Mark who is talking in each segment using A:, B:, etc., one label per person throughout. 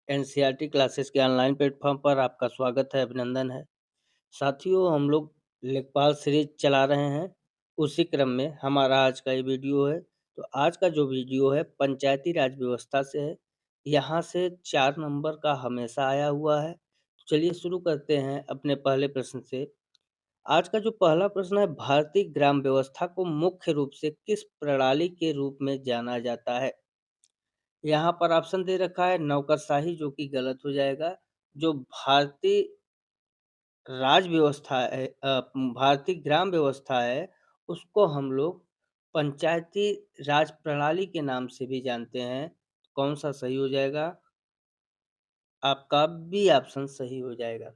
A: NCERT classes के online platform पर आपका स्वागत है, अभिनंदन है। साथियों, हम लोग लेखपाल सीरीज़ चला रहे हैं, उसी क्रम में हमारा आज का ये वीडियो है। तो आज का जो वीडियो है पंचायती राज व्यवस्था से है। यहाँ से 4 नंबर का हमेशा आया हुआ है। तो चलिए शुरू करते हैं अपने पहले प्रश्न से। आज का जो पहला प्रश्न है, भारतीय ग्राम व्यवस्था को मुख्य रूप से किस प्रणाली के रूप में जाना जाता है? यहाँ पर ऑप्शन दे रखा है नौकरशाही, जो कि गलत हो जाएगा। जो भारतीय राज व्यवस्था है, भारतीय ग्राम व्यवस्था है, उसको हम लोग पंचायती राज प्रणाली के नाम से भी जानते हैं। कौन-सा सही हो जाएगा? आपका बी ऑप्शन सही हो जाएगा।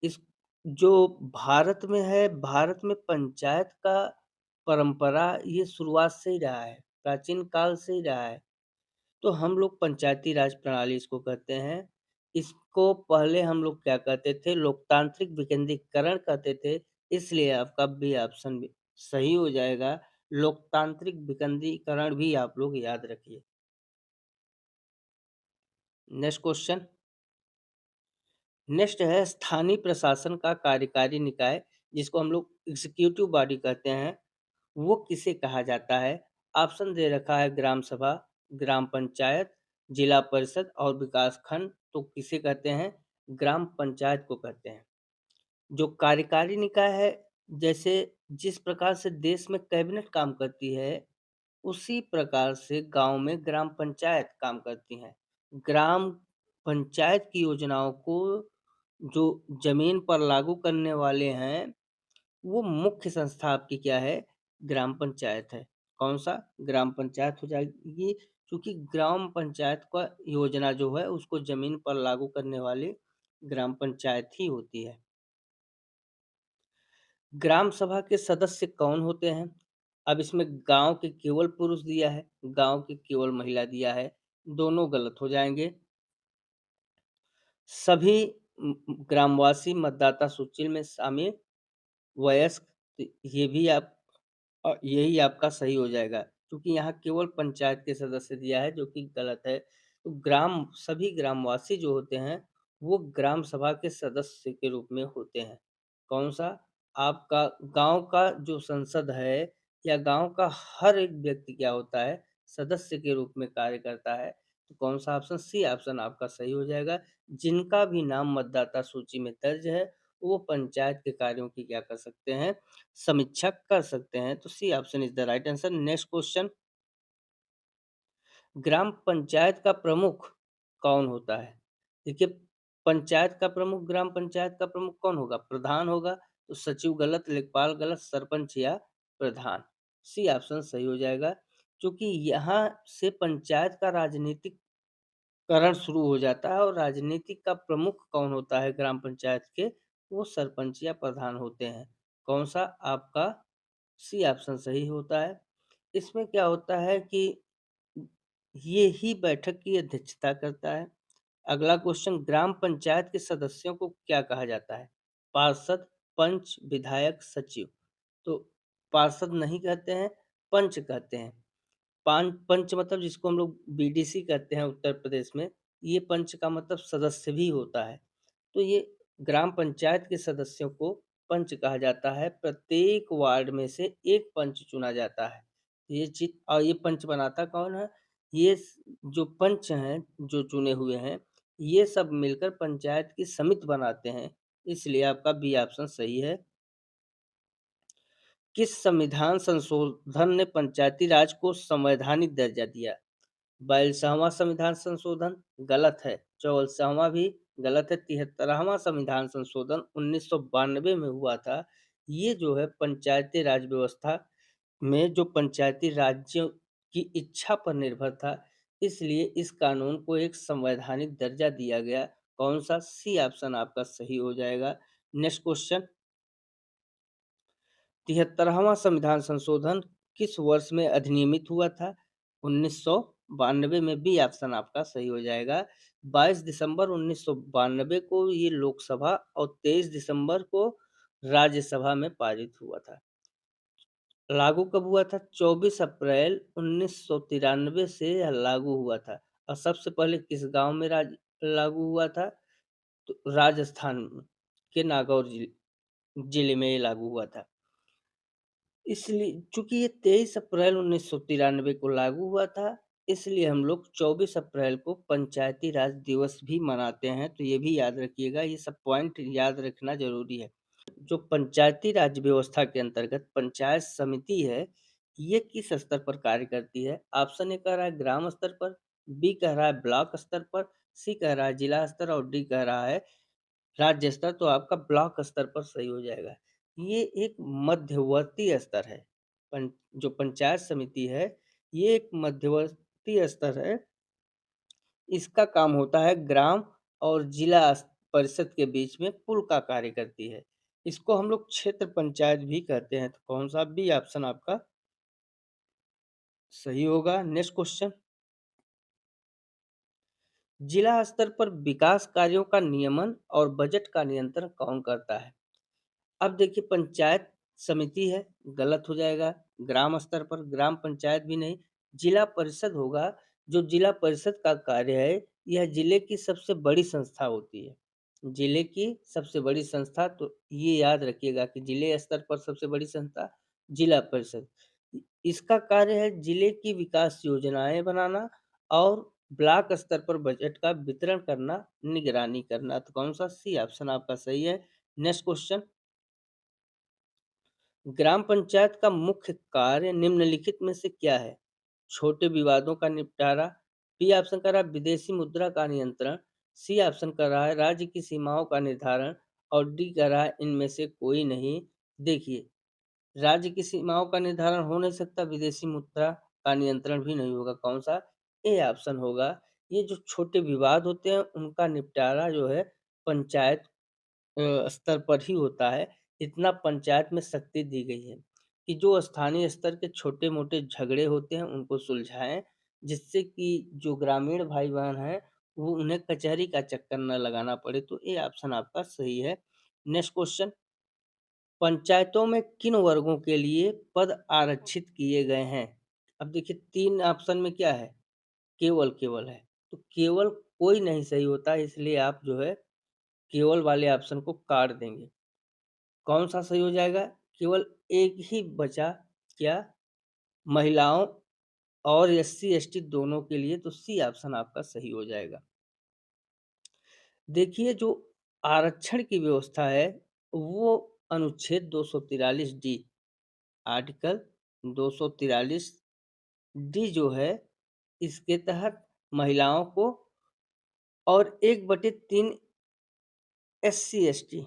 A: इस जो भारत में है, भारत में पंचायत का परंपरा ये शुरुआत से ही रहा है, प्राचीन काल से ही रहा है। तो हम लोग पंचायती राज प्रणाली इसको कहते हैं। इसको पहले हम लोग क्या कहते थे, लोकतांत्रिक विकेंद्रीकरण कहते थे, इसलिए आपका बी ऑप्शन भी सही हो जाएगा। लोकतांत्रिक विकेंद्रीकरण भी आप लोग याद रखिए। नेक्स्ट क्वेश्चन, नेक्स्ट है स्थानीय प्रशासन का कार्यकारी निकाय, जिसको हम लोग एग्जीक्यूटिव बॉडी कहते हैं, वो किसे कहा जाता है? ऑप्शन दे रखा है ग्राम सभा, ग्राम पंचायत, जिला परिषद और विकास खंड। तो किसे कहते हैं? ग्राम पंचायत को कहते हैं। जो कार्यकारी निकाय है, जैसे जिस प्रकार से देश में कैबिनेट काम करती है, उसी प्रकार से गाँव में ग्राम पंचायत काम करती हैं। ग्राम पंचायत की योजनाओं को जो ज़मीन पर लागू करने वाले हैं, वो मुख्य संस्था आपकी क्या है? ग्राम पंचायत है। कौन-सा? ग्राम पंचायत हो जाएगी, क्योंकि ग्राम पंचायत का योजना जो है उसको ज़मीन पर लागू करने वाली ग्राम पंचायत ही होती है। ग्राम सभा के सदस्य कौन होते हैं? अब इसमें गाँव के केवल पुरुष दिया है, गाँव की केवल महिला दिया है, दोनों गलत हो जाएँगे। सभी ग्रामवासी मतदाता सूची में शामिल, वयस्क, ये भी आप यही आपका सही हो जाएगा, क्योंकि यहाँ केवल पंचायत के सदस्य दिया है, जो कि गलत है। तो सभी ग्रामवासी जो होते हैं, वो ग्राम सभा के सदस्य के रूप में होते हैं। कौन-सा? आपका गाँव का जो संसद है या गाँव का हर एक व्यक्ति क्या होता है? सदस्य के रूप में कार्य करता है। तो कौन-सा ऑप्शन? सी ऑप्शन आपका सही हो जाएगा। जिनका भी नाम मतदाता सूची में दर्ज है, वो पंचायत के कार्यों की क्या कर सकते हैं? समीक्षा कर सकते हैं। तो C option is the right answer. Next question, ग्राम पंचायत का प्रमुख कौन होता है? देखिए, पंचायत का प्रमुख, ग्राम पंचायत का प्रमुख कौन होगा? प्रधान होगा। तो सचिव गलत, लेखपाल गलत, सरपंच या प्रधान। सी ऑप्शन सही हो जाएगा, क्योंकि यहाँ से पंचायत का राजनीतिकरण शुरू हो जाता है, और राजनीतिक का प्रमुख कौन होता है ग्राम पंचायत के? वो सरपंच या प्रधान होते हैं। कौन-सा? आपका सी ऑप्शन सही होता है। इसमें क्या होता है कि ये ही बैठक की अध्यक्षता करता है। अगला क्वेश्चन, ग्राम पंचायत के सदस्यों को क्या कहा जाता है? पार्षद, पंच, विधायक, सचिव। तो पार्षद नहीं कहते हैं, पंच कहते हैं। पंच मतलब जिसको हम लोग बीडीसी कहते हैं उत्तर प्रदेश में, ये पंच का मतलब सदस्य भी होता है। तो ये ग्राम पंचायत के सदस्यों को पंच कहा जाता है। प्रत्येक वार्ड में से एक पंच चुना जाता है। ये चीज़, और ये पंच बनाता कौन है? ये जो पंच हैं, जो चुने हुए हैं, ये सब मिलकर पंचायत की समिति बनाते हैं। इसलिए आपका बी ऑप्शन सही है। किस संविधान संशोधन ने पंचायती राज को संवैधानिक दर्जा दिया? 42वां संविधान संशोधन गलत है, 44वां भी गलत है, 73वां संविधान संशोधन 1992 में हुआ था। ये जो है पंचायती राज व्यवस्था में जो पंचायती राज्यों की इच्छा पर निर्भर था, इसलिए इस कानून को एक संवैधानिक दर्जा दिया गया। कौन-सा? सी ऑप्शन आपका सही हो जाएगा। नेक्स्ट क्वेश्चन, 73वां संविधान संशोधन किस वर्ष में अधिनियमित हुआ था? 1992 में, बी ऑप्शन आपका सही हो जाएगा। 22 दिसंबर 1992 को ये लोकसभा और 23 दिसंबर को राज्यसभा में पारित हुआ था। लागू कब हुआ था? 24 अप्रैल 1993 से यह लागू हुआ था। और सबसे पहले किस गाँव में लागू हुआ था? तो राजस्थान के नागौर जिले में ये लागू हुआ था। इसलिए चूँकि ये 23 अप्रैल 1993 को लागू हुआ था, इसलिए हम लोग 24 अप्रैल को पंचायती राज दिवस भी मनाते हैं, तो ये भी याद रखिएगा, ये सब पॉइंट याद रखना ज़रूरी है। जो पंचायती राज व्यवस्था के अंतर्गत पंचायत समिति है, ये किस स्तर पर कार्य करती है? ऑप्शन ए कह रहा है ग्राम स्तर पर, बी कह रहा है ब्लॉक स्तर पर, सी कह रहा है जिला स्तर और डी कह रहा है राज्य स्तर। तो आपका ब्लॉक स्तर पर सही हो जाएगा। ये एक मध्यवर्ती स्तर है। जो पंचायत समिति है, ये एक मध्यवर्ती स्तर है। इसका काम होता है ग्राम और जिला परिषद के बीच में पुल का कार्य करती है। इसको हम लोग क्षेत्र पंचायत भी कहते हैं। तो कौन-सा बी ऑप्शन आपका सही होगा। नेक्स्ट क्वेश्चन, जिला स्तर पर विकास कार्यों का नियमन और बजट का नियंत्रण कौन करता है? अब देखिए पंचायत समिति है, गलत हो जाएगा। ग्राम स्तर पर ग्राम पंचायत भी नहीं, जिला परिषद होगा। जो जिला परिषद का कार्य है, यह जिले की सबसे बड़ी संस्था होती है। जिले की सबसे बड़ी संस्था, तो ये याद रखिएगा कि जिले स्तर पर सबसे बड़ी संस्था जिला परिषद। इसका कार्य है जिले की विकास योजनाएँ बनाना और ब्लॉक स्तर पर बजट का वितरण करना, निगरानी करना। तो कौन-सा सी ऑप्शन आपका सही है। नेक्स्ट क्वेश्चन, ग्राम पंचायत का मुख्य कार्य निम्नलिखित में से क्या है? छोटे विवादों का निपटारा, बी ऑप्शन कर रहा है विदेशी मुद्रा का नियंत्रण, सी ऑप्शन कर रहा है राज्य की सीमाओं का निर्धारण और डी कर रहा है इनमें से कोई नहीं। देखिए, राज्य की सीमाओं का निर्धारण हो नहीं सकता, विदेशी मुद्रा का नियंत्रण भी नहीं होगा। कौन-सा? ए ऑप्शन होगा। ये जो छोटे विवाद होते हैं, उनका निपटारा जो है पंचायत स्तर पर ही होता है। इतना पंचायत में शक्ति दी गई है कि जो स्थानीय स्तर के छोटे-मोटे झगड़े होते हैं, उनको सुलझाएँ, जिससे कि जो ग्रामीण भाई-बहन हैं, वो उन्हें कचहरी का चक्कर ना लगाना पड़े। तो ये ऑप्शन आपका सही है। नेक्स्ट क्वेश्चन, पंचायतों में किन वर्गों के लिए पद आरक्षित किए गए हैं? अब देखिए 3 ऑप्शन में क्या है? केवल है। तो केवल कोई नहीं सही होता, इसलिए आप जो है केवल वाले ऑप्शन को काट देंगे। कौन-सा सही हो जाएगा? केवल एक ही बचा, क्या? महिलाओं और एससी-एसटी दोनों के लिए, तो सी ऑप्शन आपका सही हो जाएगा। देखिए जो आरक्षण की व्यवस्था है, वो अनुच्छेद 243 डी, आर्टिकल 243 डी जो है, इसके तहत महिलाओं को और 1/3 एससी-एसटी,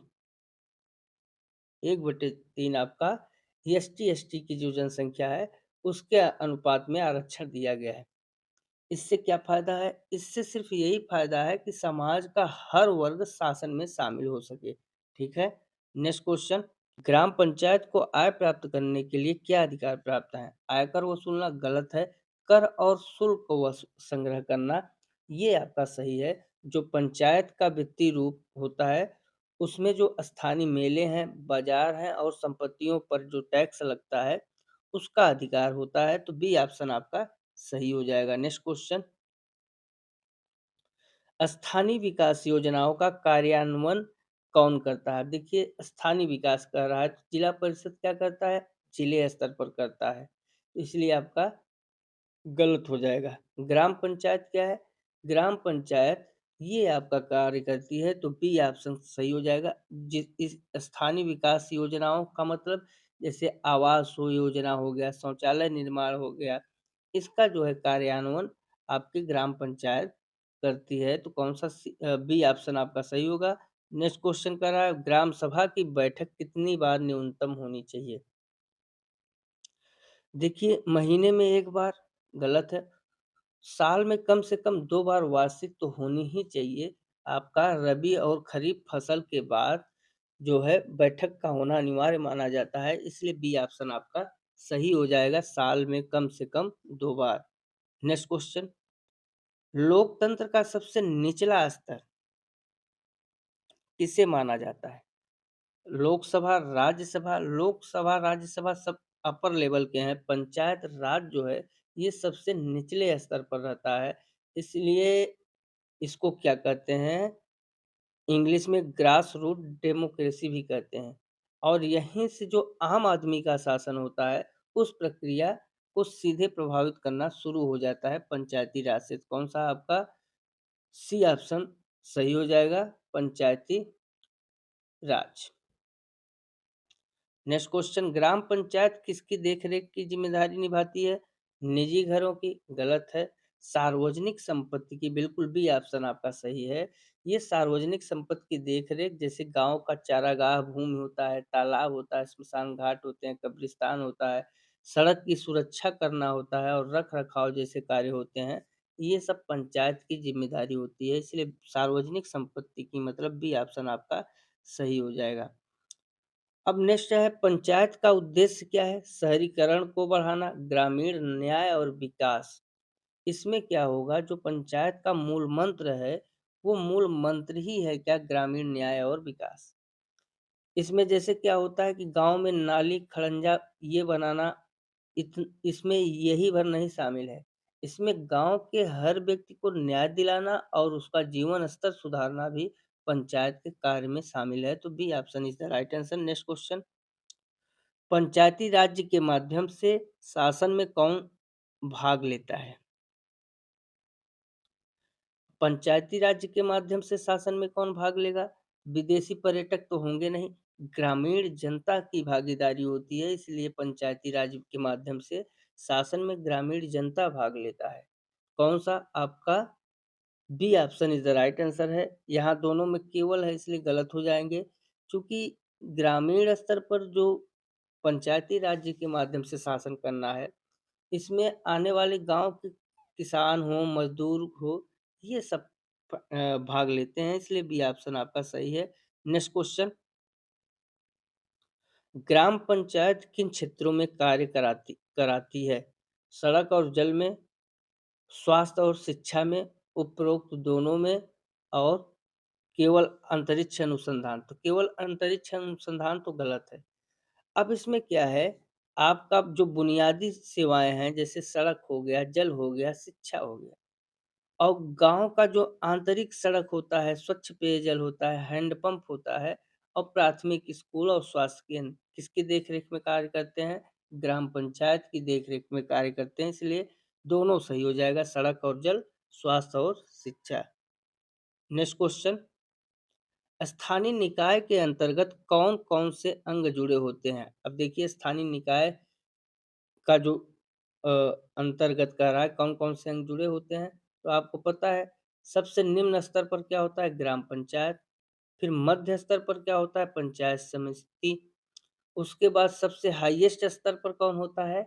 A: 1/3 आपका एसटी-एसटी की जो जनसंख्या है, उसके अनुपात में आरक्षण दिया गया है। इससे क्या फ़ायदा है? इससे सिर्फ़ यही फ़ायदा है कि समाज का हर वर्ग शासन में शामिल हो सके। ठीक है? नेक्स्ट क्वेश्चन, ग्राम पंचायत को आय प्राप्त करने के लिए क्या अधिकार प्राप्त है? आयकर वसूलना गलत है, कर और शुल्क को संग्रह करना ये आपका सही है। जो पंचायत का वित्तीय रूप होता है, उसमें जो स्थानीय मेले हैं, बाज़ार हैं और संपत्तियों पर जो टैक्स लगता है, उसका अधिकार होता है। तो बी ऑप्शन आपका सही हो जाएगा। नेक्स्ट क्वेश्चन, स्थानीय विकास योजनाओं का कार्यान्वयन कौन करता है? देखिए स्थानीय विकास कर रहा है, तो जिला परिषद क्या करता है? जिले स्तर पर करता है। इसलिए आपका गलत हो जाएगा। ग्राम पंचायत क्या है? ग्राम पंचायत ये आपका कार्य करती है, तो बी ऑप्शन सही हो जाएगा। इस स्थानीय विकास योजनाओं का मतलब जैसे आवास योजना हो गया, शौचालय निर्माण हो गया, इसका जो है कार्यान्वयन आपकी ग्राम पंचायत करती है। तो कौन-सा बी ऑप्शन आपका सही होगा। नेक्स्ट क्वेश्चन कह रहा है ग्राम सभा की बैठक कितनी बार न्यूनतम होनी चाहिए? देखिए महीने में 1 बार गलत है। साल में कम से कम 2 बार वार्षिक तो होनी ही चाहिए। आपका रबी और खरीफ फसल के बाद जो है बैठक का होना अनिवार्य माना जाता है, इसलिए बी ऑप्शन आपका सही हो जाएगा, साल में कम से कम 2 बार। नेक्स्ट क्वेश्चन, लोकतंत्र का सबसे निचला स्तर किसे माना जाता है? लोकसभा, राज्यसभा सब अपर लेवल के हैं। पंचायत राज जो है, ये सबसे निचले स्तर पर रहता है। इसलिए इसको क्या कहते हैं, इंग्लिश में ग्रास रूट डेमोक्रेसी भी कहते हैं। और यहीं से जो आम आदमी का शासन होता है, उस प्रक्रिया को सीधे प्रभावित करना शुरू हो जाता है पंचायती राज से। कौन-सा आपका सी ऑप्शन सही हो जाएगा, पंचायती राज। नेक्स्ट क्वेश्चन, ग्राम पंचायत किसकी देखरेख की जिम्मेदारी निभाती है? निजी घरों की, गलत है। सार्वजनिक संपत्ति की, बिल्कुल बी ऑप्शन आपका सही है। ये सार्वजनिक संपत्ति की देखरेख, जैसे गांव का चारागाह भूमि होता है, तालाब होता है, स्मशान घाट होते हैं, कब्रिस्तान होता है, सड़क की सुरक्षा करना होता है और रख रखाव जैसे कार्य होते हैं, ये सब पंचायत की जिम्मेदारी होती है। इसलिए सार्वजनिक संपत्ति की मतलब बी ऑप्शन आपका सही हो जाएगा। अब नेक्स्ट है, पंचायत का उद्देश्य क्या है? शहरीकरण को बढ़ाना, ग्रामीण न्याय और विकास। इसमें क्या होगा, जो पंचायत का मूल मंत्र है, वो मूल मंत्र ही है क्या, ग्रामीण न्याय और विकास। इसमें जैसे क्या होता है कि गांव में नाली खड़ंजा ये बनाना, इसमें यही भर नहीं शामिल है। इसमें गांव के हर व्यक्ति को न्याय दिलाना और उसका जीवन स्तर सुधारना भी पंचायत के कार्य में शामिल है। तो B option is the right answer. Next question, Panchayati राज्य के माध्यम से शासन में कौन भाग लेता है? पंचायती राज्य के माध्यम से शासन में कौन भाग लेगा? विदेशी पर्यटक तो होंगे नहीं, ग्रामीण जनता की भागीदारी होती है, इसलिए पंचायती राज के माध्यम से शासन में ग्रामीण जनता भाग लेता है। कौन सा आपका B option is the right answer है। यहाँ दोनों में केवल है, इसलिए गलत हो जाएंगे। क्योंकि ग्रामीण स्तर पर जो पंचायती राज्य के माध्यम से शासन करना है, इसमें आने वाले गाँव के किसान हो, मज़दूर हो, ये सब भाग लेते हैं, इसलिए बी ऑप्शन आपका सही है। नेक्स्ट क्वेश्चन, ग्राम पंचायत किन क्षेत्रों में कार्य कराती कराती है? सड़क और जल में, स्वास्थ्य और शिक्षा में, उपरोक्त दोनों में, और केवल अंतरिक्ष अनुसंधान। तो केवल अंतरिक्ष अनुसंधान तो गलत है। अब इसमें क्या है, आपका जो बुनियादी सेवाएँ हैं, जैसे सड़क हो गया, जल हो गया, शिक्षा हो गया, और गाँव का जो आंतरिक सड़क होता है, स्वच्छ पेयजल होता है, हैंडपंप होता है, और प्राथमिक स्कूल और स्वास्थ्य केंद्र किसकी देखरेख में कार्य करते हैं? ग्राम पंचायत की देखरेख में कार्य करते हैं, इसलिए दोनों सही हो जाएगा, सड़क और जल, स्वास्थ्य और शिक्षा। नेक्स्ट क्वेश्चन, स्थानीय निकाय के अंतर्गत कौन-कौन से अंग जुड़े होते हैं? अब देखिए, स्थानीय निकाय का जो अ, अंतर्गत कह रहा है कौन-कौन से अंग जुड़े होते हैं, तो आपको पता है, सबसे निम्न स्तर पर क्या होता है? ग्राम पंचायत। फिर मध्य स्तर पर क्या होता है? पंचायत समिति। उसके बाद सबसे हाईएस्ट स्तर पर कौन होता है?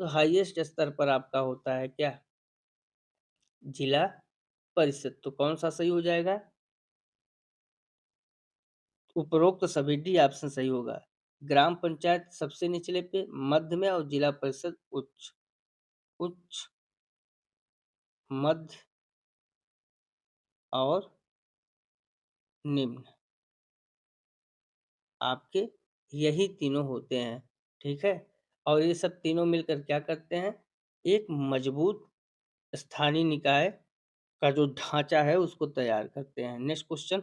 A: तो हाईएस्ट स्तर पर आपका होता है क्या? जिला परिषद। तो कौन-सा सही हो जाएगा? उपरोक्त सभी डी ऑप्शन सही होगा। ग्राम पंचायत सबसे निचले पे, मध्य में, और जिला परिषद उच्च। उच्च, मध्य और निम्न, आपके यही तीनों होते हैं, ठीक है? और ये सब तीनों मिलकर क्या करते हैं? एक मजबूत स्थानीय निकाय का जो ढाँचा है उसको तैयार करते हैं। नेक्स्ट क्वेश्चन,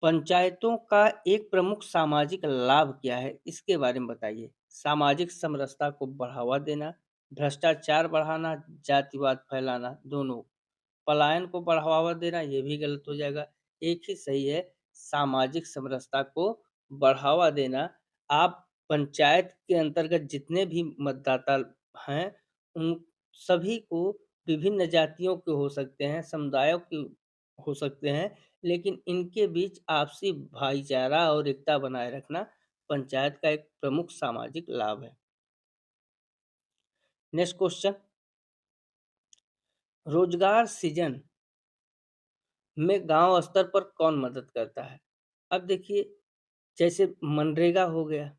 A: पंचायतों का एक प्रमुख सामाजिक लाभ क्या है? इसके बारे में बताइए। सामाजिक समरसता को बढ़ावा देना, भ्रष्टाचार बढ़ाना, जातिवाद फैलाना, दोनों। पलायन को बढ़ावा देना, ये भी गलत हो जाएगा। एक ही सही है, सामाजिक समरसता को बढ़ावा देना। आप पंचायत के अंतर्गत जितने भी मतदाता हैं, उन सभी को, विभिन्न जातियों के हो सकते हैं, समुदायों के हो सकते हैं, लेकिन इनके बीच आपसी भाईचारा और एकता बनाए रखना पंचायत का एक प्रमुख सामाजिक लाभ है। नेक्स्ट क्वेश्चन, रोजगार सृजन में गांव स्तर पर कौन मदद करता है? अब देखिए, जैसे मनरेगा हो गया,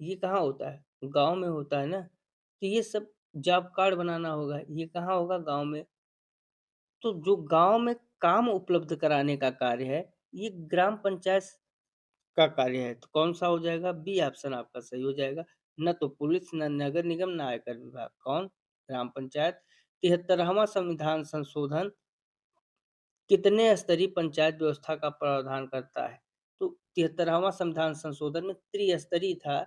A: ये कहाँ होता है? गाँव में होता है ना। तो ये सब जॉब कार्ड बनाना होगा, ये कहाँ होगा? गाँव में। तो जो गाँव में काम उपलब्ध कराने का कार्य है, ये ग्राम पंचायत का कार्य है। तो कौन-सा हो जाएगा? बी ऑप्शन आपका सही हो जाएगा। ना तो पुलिस, ना नगर निगम, ना आयकर विभाग। कौन? ग्राम पंचायत। 73वां संविधान संशोधन कितने स्तरीय पंचायत व्यवस्था का प्रावधान करता है? तो 73वां संविधान संशोधन में त्रिस्तरीय था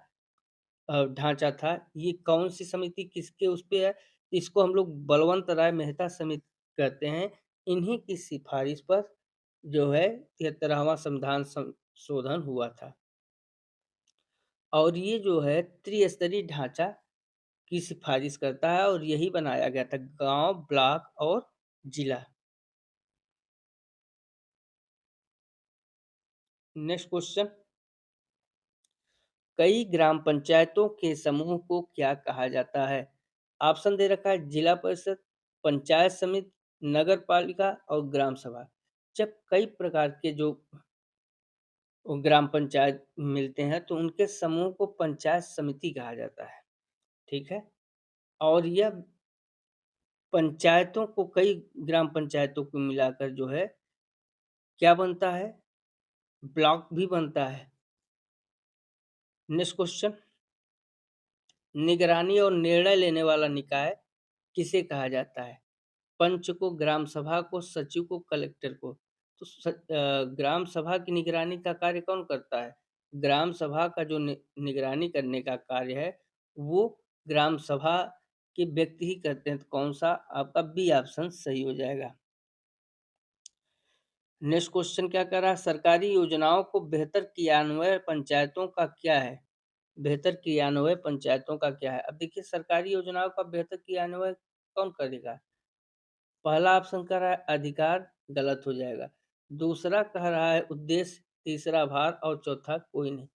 A: ढाँचा था। ये कौन-सी समिति किसके उस पे है? इसको हम लोग बलवंत राय मेहता समिति कहते हैं। इन्हीं की सिफ़ारिश पर जो है 73वां संविधान संशोधन हुआ था। और ये जो है त्रिस्तरीय ढाँचा की सिफ़ारिश करता है और यही बनाया गया था गाँव, ब्लॉक और जिला। नेक्स्ट क्वेश्चन, कई ग्राम पंचायतों के समूह को क्या कहा जाता है? ऑप्शन दे रखा है जिला परिषद, पंचायत समिति, नगर पालिका और ग्राम सभा। जब कई प्रकार के जो ग्राम पंचायत मिलते हैं तो उनके समूह को पंचायत समिति कहा जाता है, ठीक है? और यह पंचायतों को कई ग्राम पंचायतों को मिलाकर जो है क्या बनता है? ब्लॉक भी बनता है। नेक्स्ट क्वेश्चन, निगरानी और निर्णय लेने वाला निकाय किसे कहा जाता है? पंच को, ग्राम सभा को, सचिव को, कलेक्टर को। तो ग्राम सभा की निगरानी का कार्य कौन करता है? ग्राम सभा का जो निगरानी करने का कार्य है, वो ग्राम सभा के व्यक्ति ही करते हैं। तो कौन-सा आपका बी ऑप्शन सही हो जाएगा। नेक्स्ट क्वेश्चन क्या कह रहा है? सरकारी योजनाओं को बेहतर क्रियान्वयन पंचायतों का क्या है? बेहतर क्रियान्वयन पंचायतों का क्या है? अब देखिए सरकारी योजनाओं का बेहतर क्रियान्वयन कौन करेगा? पहला ऑप्शन कह रहा है अधिकार, गलत हो जाएगा। दूसरा कह रहा है उद्देश्य, तीसरा भार और चौथा कोई नहीं।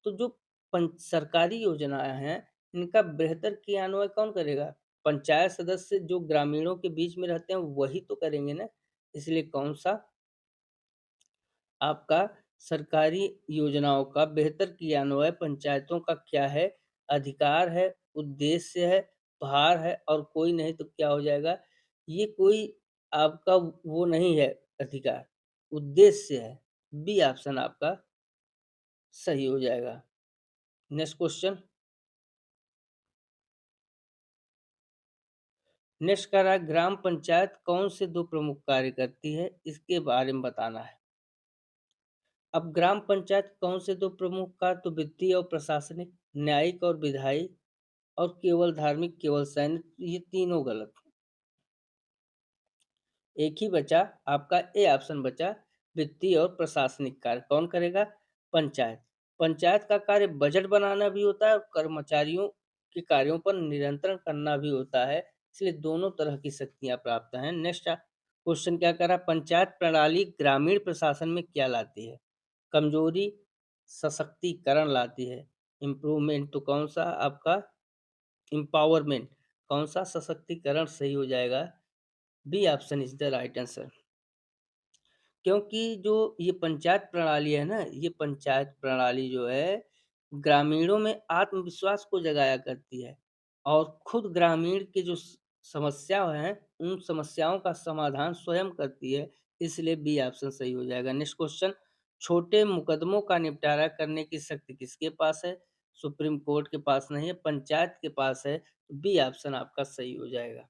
A: तो जो सरकारी योजनाएँ हैं, इनका बेहतर क्रियान्वयन कौन करेगा? पंचायत सदस्य जो ग्रामीणों के बीच में रहते हैं, वही तो करेंगे ना। इसलिए कौन-सा आपका सरकारी योजनाओं का बेहतर क्रियान्वयन पंचायतों का क्या है? अधिकार है, उद्देश्य है, भार है और कोई नहीं तो क्या हो जाएगा? ये कोई आपका वो नहीं है अधिकार, उद्देश्य है। बी ऑप्शन आपका सही हो जाएगा। नेक्स्ट क्वेश्चन, नेक्स्ट कह रहा है ग्राम पंचायत कौन से 2 प्रमुख कार्य करती है? इसके बारे में बताना है। अब ग्राम पंचायत कौन से 2 प्रमुख कार्य तो वित्तीय और प्रशासनिक, न्यायिक और विधायी और केवल धार्मिक, केवल सैनिक, ये तीनों गलत। एक ही बचा आपका ए ऑप्शन बचा वित्तीय और प्रशासनिक कार्य कौन करेगा? पंचायत। पंचायत का कार्य बजट बनाना भी होता है और कर्मचारियों के कार्यों पर नियंत्रण करना भी होता है। इसलिए दोनों तरह की शक्तियाँ प्राप्त हैं। नेक्स्ट क्वेश्चन क्या कर रहा है? पंचायत प्रणाली ग्रामीण प्रशासन में क्या लाती है? कमजोरी, सशक्तिकरण लाती है, इम्प्रूवमेंट तो कौन सा आपका एम्पावरमेंट, कौन-सा सशक्तिकरण सही हो जाएगा? B option is the right answer. क्योंकि जो ये पंचायत प्रणाली है ना, ये पंचायत प्रणाली जो है, ग्रामीणों में आत्मविश्वास को जगाया करती है और खुद ग्रामीण की जो समस्या हैं, उन समस्याओं का समाधान स्वयं करती है, इसलिए बी ऑप्शन सही हो जाएगा। नेक्स्ट क्वेश्चन, छोटे मुकदमों का निपटारा करने की शक्ति किसके पास है? सुप्रीम कोर्ट के पास नहीं है, पंचायत के पास है, तो बी ऑप्शन आपका सही हो जाएगा।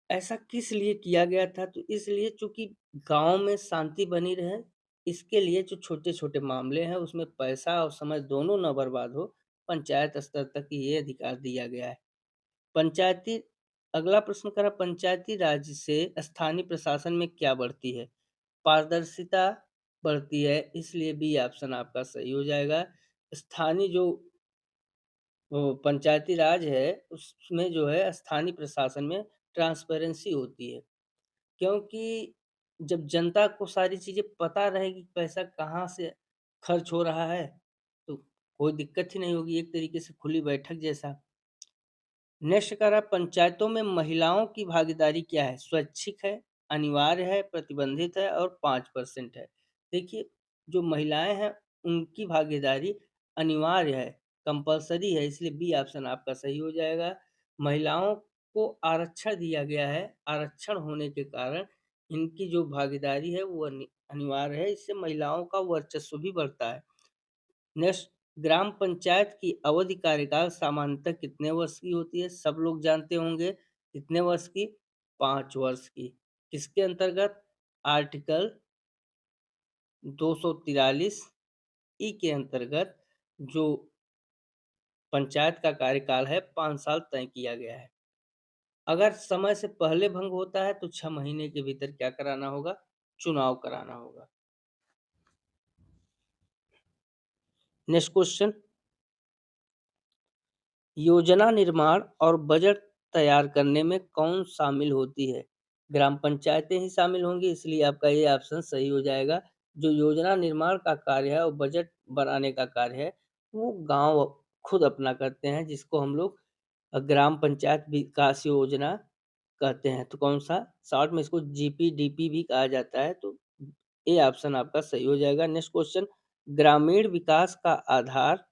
A: ऐसा किस लिए किया गया था? तो इसलिए चूँकि गाँव में शांति बनी रहे, इसके लिए जो छोटे-छोटे मामले हैं, उसमें पैसा और समय दोनों ना बर्बाद हो, पंचायत स्तर तक ये अधिकार दिया गया है। पंचायती अगला प्रश्न करा पंचायती राज से स्थानीय प्रशासन में क्या बढ़ती है? पारदर्शिता बढ़ती है, इसलिए बी ऑप्शन आपका सही हो जाएगा। स्थानीय जो वो पंचायती राज है, उसमें जो है स्थानीय प्रशासन में ट्रांसपेरेंसी होती है। क्योंकि जब जनता को सारी चीज़ें पता रहेगी कि पैसा कहाँ से खर्च हो रहा है, तो कोई दिक्कत ही नहीं होगी, एक तरीके से खुली बैठक जैसा। नेक्स्ट कह रहा है पंचायतों में महिलाओं की भागीदारी क्या है? स्वैच्छिक है, अनिवार्य है, प्रतिबंधित है और 5% है। देखिए, जो महिलाएँ हैं, उनकी भागीदारी अनिवार्य है, कंपल्सरी है, इसलिए बी ऑप्शन आपका सही हो जाएगा। महिलाओं को आरक्षण दिया गया है, आरक्षण होने के कारण इनकी जो भागीदारी है, वो अनिवार्य है, इससे महिलाओं का वर्चस्व भी बढ़ता है। नेक्स्ट ग्राम पंचायत की अवधि कार्यकाल सामान्यतः कितने वर्ष की होती है? सब लोग जानते होंगे कितने वर्ष की? 5 वर्ष की। किसके अंतर्गत? आर्टिकल 243 ई के अंतर्गत जो पंचायत का कार्यकाल है 5 साल तय किया गया है। अगर समय से पहले भंग होता है तो 6 महीने के भीतर क्या कराना होगा? चुनाव कराना होगा। नेक्स्ट क्वेश्चन, योजना निर्माण और बजट तैयार करने में कौन शामिल होती है? ग्राम पंचायतें ही शामिल होंगी, इसलिए आपका ये ऑप्शन सही हो जाएगा। जो योजना निर्माण का कार्य है और बजट बनाने का कार्य है, वो गांव खुद अपना करते हैं, जिसको हम लोग ग्राम पंचायत विकास योजना कहते हैं। तो कौन सा? शॉर्ट में इसको जीपीडीपी भी कहा जाता है। तो ये ऑप्शन आपका सही हो जाएगा। नेक्स्ट क्वेश्चन, ग्रामीण विकास का आधार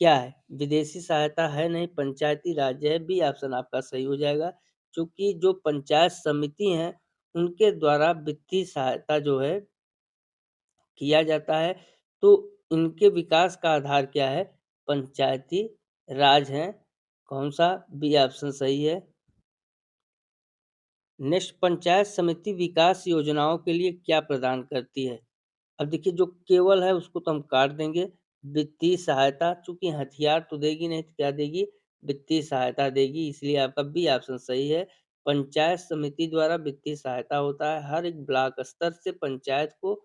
A: क्या है? विदेशी सहायता है नहीं, पंचायती राज है। बी ऑप्शन आपका सही हो जाएगा। चूँकि जो पंचायत समिति हैं, उनके द्वारा वित्तीय सहायता जो है किया जाता है, तो इनके विकास का आधार क्या है? पंचायती राज है। कौन-सा? बी ऑप्शन सही है। नेक्स्ट, पंचायत समिति विकास योजनाओं के लिए क्या प्रदान करती है? अब देखिए, जो केवल है उसको तो हम काट देंगे। वित्तीय सहायता, चूँकि हथियार तो देगी नहीं तो क्या देगी? वित्तीय सहायता देगी, इसलिए आपका बी ऑप्शन सही है। पंचायत समिति द्वारा वित्तीय सहायता होता है। हर एक ब्लॉक स्तर से पंचायत को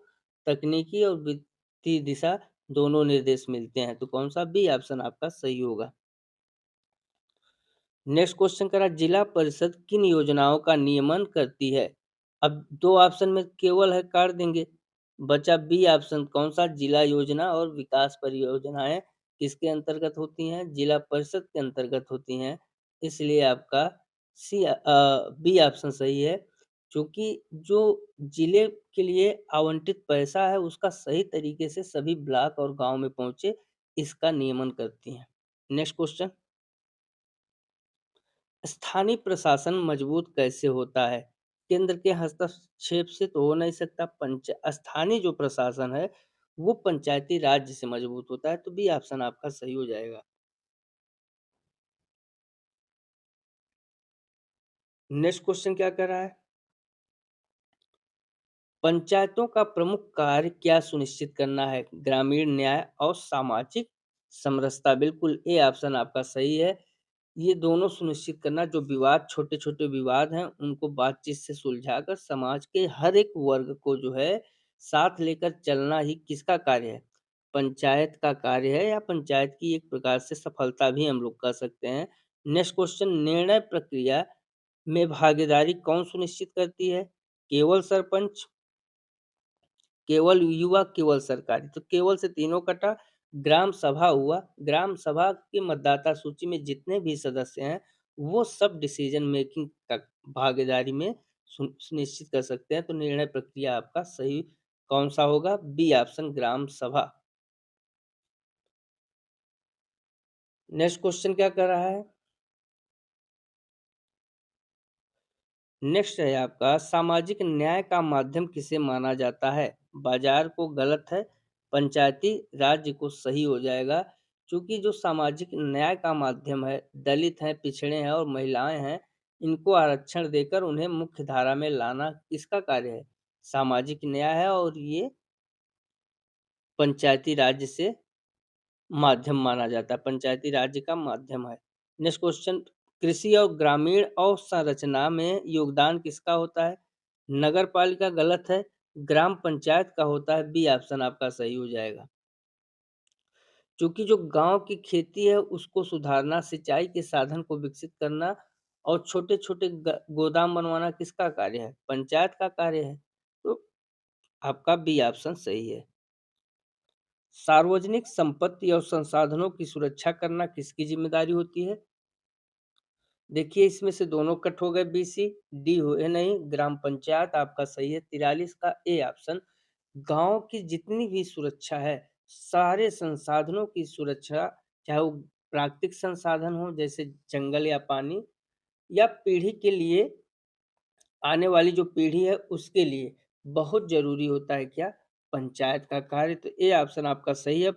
A: तकनीकी और वित्तीय दिशा दोनों निर्देश मिलते हैं। तो कौन-सा? बी ऑप्शन आपका सही होगा। नेक्स्ट क्वेश्चन करा, जिला परिषद किन योजनाओं का नियमन करती है? अब 2 ऑप्शन में केवल है, काट देंगे। बचा बी ऑप्शन, कौन-सा? जिला योजना और विकास परियोजनाएँ किसके अंतर्गत होती हैं? जिला परिषद के अंतर्गत होती हैं। इसलिए आपका बी ऑप्शन सही है। चूँकि जो जिले के लिए आवंटित पैसा है, उसका सही तरीके से सभी ब्लॉक और गाँव में पहुँचे, इसका नियमन करती हैं। नेक्स्ट क्वेश्चन, स्थानीय प्रशासन मजबूत कैसे होता है? केंद्र के हस्तक्षेप से तो हो नहीं सकता। पंच स्थानीय जो प्रशासन है, वो पंचायती राज्य से मजबूत होता है। तो बी ऑप्शन आपका सही हो जाएगा। नेक्स्ट क्वेश्चन क्या कह रहा है? पंचायतों का प्रमुख कार्य क्या सुनिश्चित करना है? ग्रामीण न्याय और सामाजिक समरसता। बिल्कुल, ए ऑप्शन आपका सही है। ये दोनों सुनिश्चित करना, जो विवाद, छोटे-छोटे विवाद हैं, उनको बातचीत से सुलझाकर समाज के हर एक वर्ग को जो है साथ लेकर चलना ही किसका कार्य है? पंचायत का कार्य है, या पंचायत की एक प्रकार से सफलता भी हम लोग कह सकते हैं। नेक्स्ट क्वेश्चन, निर्णय प्रक्रिया में भागीदारी कौन सुनिश्चित करती है? केवल सरपंच, केवल युवा, केवल सरकारी। तो केवल से तीनों कटा। ग्राम सभा हुआ, ग्राम सभा की मतदाता सूची में जितने भी सदस्य हैं, वो सब डिसीजन मेकिंग का भागीदारी में सुनिश्चित कर सकते हैं। तो निर्णय प्रक्रिया आपका सही कौन-सा होगा? बी ऑप्शन, ग्राम सभा। नेक्स्ट क्वेश्चन क्या कर रहा है? नेक्स्ट है आपका, सामाजिक न्याय का माध्यम किसे माना जाता है? बाजार को गलत है, पंचायती राज्य को सही हो जाएगा। चूँकि जो सामाजिक न्याय का माध्यम है, दलित हैं, पिछड़े हैं और महिलाएँ हैं, इनको आरक्षण देकर उन्हें मुख्य धारा में लाना किसका कार्य है? सामाजिक न्याय है, और ये पंचायती राज्य से माध्यम माना जाता है, पंचायती राज्य का माध्यम है। नेक्स्ट क्वेश्चन, कृषि और ग्रामीण अवसंरचना में योगदान किसका होता है? नगर पालिका गलत है, ग्राम पंचायत का होता है। बी ऑप्शन आपका सही हो जाएगा। चूँकि जो गाँव की खेती है उसको सुधारना, सिंचाई के साधन को विकसित करना और छोटे-छोटे गोदाम बनवाना किसका कार्य है? पंचायत का कार्य है। तो आपका बी ऑप्शन सही है। सार्वजनिक संपत्ति और संसाधनों की सुरक्षा करना किसकी ज़िम्मेदारी होती है? देखिए, इसमें से दोनों कट हो गए, बी, सी। डी हुए नहीं, ग्राम पंचायत आपका सही है। 43 का ए ऑप्शन। गाँव की जितनी भी सुरक्षा है, सारे संसाधनों की सुरक्षा, चाहे वो प्राकृतिक संसाधन हो जैसे जंगल या पानी, या पीढ़ी के लिए, आने वाली जो पीढ़ी है उसके लिए बहुत ज़रूरी होता है क्या? पंचायत का कार्य। तो ए ऑप्शन आपका सही है।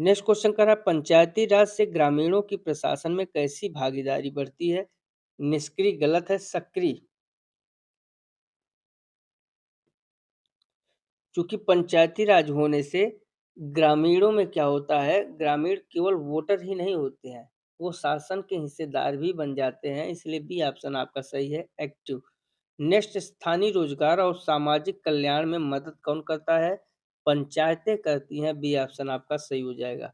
A: नेक्स्ट क्वेश्चन कर रहा है, पंचायती राज से ग्रामीणों की प्रशासन में कैसी भागीदारी बढ़ती है? निष्क्रिय गलत है, सक्रिय। चूंकि पंचायती राज होने से ग्रामीणों में क्या होता है, ग्रामीण केवल वोटर ही नहीं होते हैं, वो शासन के हिस्सेदार भी बन जाते हैं, इसलिए बी ऑप्शन आपका सही है, एक्टिव। नेक्स्ट, स्थानीय रोजगार और सामाजिक कल्याण में मदद कौन करता है? पंचायतें करती हैं, बी ऑप्शन आपका सही हो जाएगा।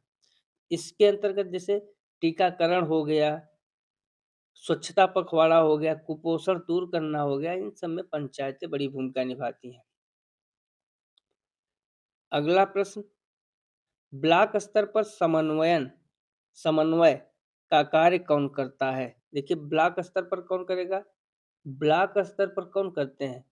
A: इसके अंतर्गत जैसे टीकाकरण हो गया, स्वच्छता पखवाड़ा हो गया, कुपोषण दूर करना हो गया, इन सब में पंचायतें बड़ी भूमिका निभाती हैं। अगला प्रश्न, ब्लॉक स्तर पर समन्वय का कार्य कौन करता है? देखिए, ब्लॉक स्तर पर कौन करेगा? ब्लॉक स्तर पर कौन करते हैं?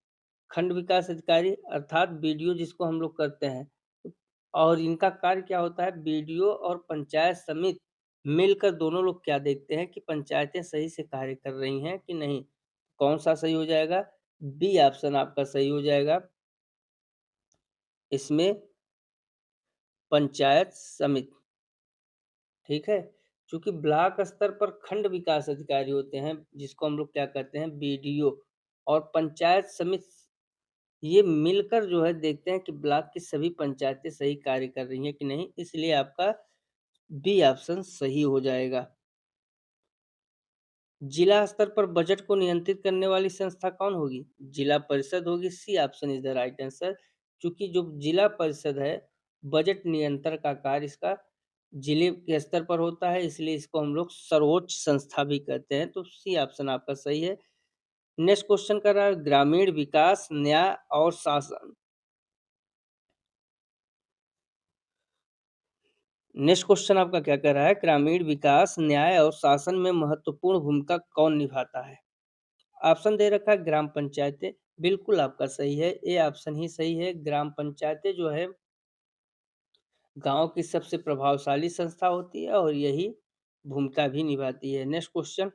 A: खंड विकास अधिकारी अर्थात बीडीओ, जिसको हम लोग करते हैं। और इनका कार्य क्या होता है? बीडीओ और पंचायत समिति मिलकर दोनों लोग क्या देखते हैं कि पंचायतें सही से कार्य कर रही हैं कि नहीं। कौन सा सही हो जाएगा? बी ऑप्शन आपका सही हो जाएगा। इसमें पंचायत समिति, ठीक है। चूंकि ब्लॉक स्तर पर खंड विकास अधिकारी होते हैं, जिसको हम लोग क्या कहते हैं, बीडीओ, और पंचायत समिति, ये मिलकर जो है देखते हैं कि ब्लॉक की सभी पंचायतें सही कार्य कर रही हैं कि नहीं, इसलिए आपका बी ऑप्शन सही हो जाएगा। जिला स्तर पर बजट को नियंत्रित करने वाली संस्था कौन होगी? जिला परिषद होगी, C option is the right answer. क्योंकि जो जिला परिषद है, बजट नियंत्रण का कार्य इसका जिले के स्तर पर होता है, इसलिए इसको हम लोग सर्वोच्च संस्था भी कहते हैं, तो सी ऑप्शन आपका सही है। नेक्स्ट क्वेश्चन कर रहा है, ग्रामीण विकास, न्याय और शासन। नेक्स्ट क्वेश्चन आपका क्या कह रहा है, ग्रामीण विकास, न्याय और शासन में महत्वपूर्ण भूमिका कौन निभाता है? ऑप्शन दे रखा है ग्राम पंचायतें, बिल्कुल आपका सही है, ए ऑप्शन ही सही है। ग्राम पंचायतें जो है गांव की सबसे प्रभावशाली संस्था होती है और यही भूमिका भी निभाती है। नेक्स्ट क्वेश्चन,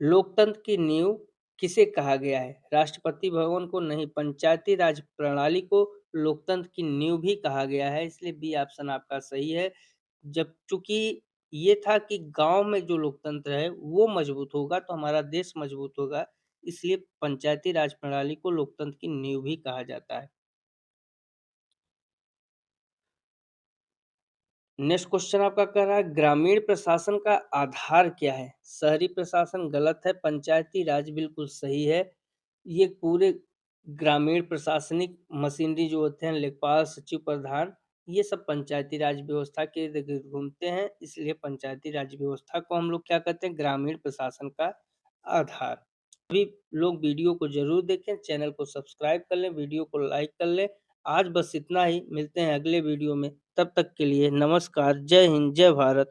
A: लोकतंत्र की नींव किसे कहा गया है? राष्ट्रपति भवन को नहीं, पंचायती राज प्रणाली को लोकतंत्र की नींव भी कहा गया है, इसलिए बी ऑप्शन आपका सही है। जब चूंकि ये था कि गांव में जो लोकतंत्र है वो मजबूत होगा तो हमारा देश मजबूत होगा, इसलिए पंचायती राज प्रणाली को लोकतंत्र की नींव भी कहा जाता है। नेक्स्ट क्वेश्चन आपका कह रहा है, ग्रामीण प्रशासन का आधार क्या है? शहरी प्रशासन गलत है, पंचायती राज बिल्कुल सही है। ये पूरे ग्रामीण प्रशासनिक मशीनरी जो होते हैं, लेखपाल, सचिव, प्रधान, ये सब पंचायती राज व्यवस्था के इर्द गिर्द घूमते हैं, इसलिए पंचायती राज व्यवस्था को हम लोग क्या कहते हैं, ग्रामीण प्रशासन का आधार। सभी लोग वीडियो को जरूर देखें, चैनल को सब्सक्राइब कर लें, वीडियो को लाइक कर लें। आज बस इतना ही, मिलते हैं अगले वीडियो में, तब तक के लिए नमस्कार, जय हिंद, जय भारत।